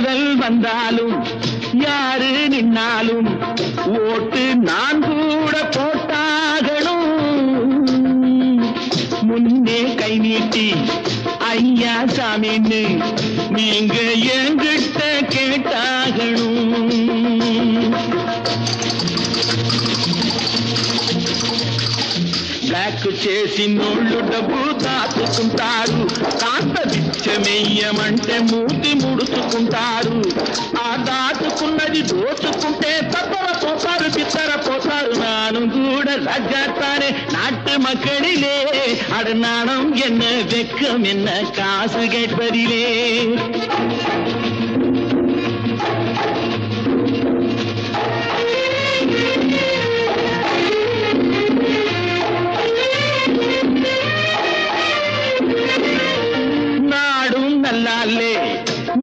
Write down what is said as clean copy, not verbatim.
தேர்தல் வந்தாலும் யாரு நின்னாலும் ஓட்டு நான் கூட போட்டாகணும். முன்னே கை நீட்டி ஐயா சாமின்னு நீங்க என்கிட்ட கேட்டாகணும். బ్లాక్ చేసి నోళ్ళు డబ్బు దాచుకుంటారు. కాస్త బిచ్చమెయ్యమంటే మూతి ముడుచుకుంటారు. ఆ దాచుకున్నది దోచుకుంటే తప్పర పోతారు, పిత్తర పోతారు. நானும் கூட ராஜாத்தானே நாட்டு மக்களிலே. அட நாணம் என்ன வெக்கம் என்ன காசு கேட்பதிலே.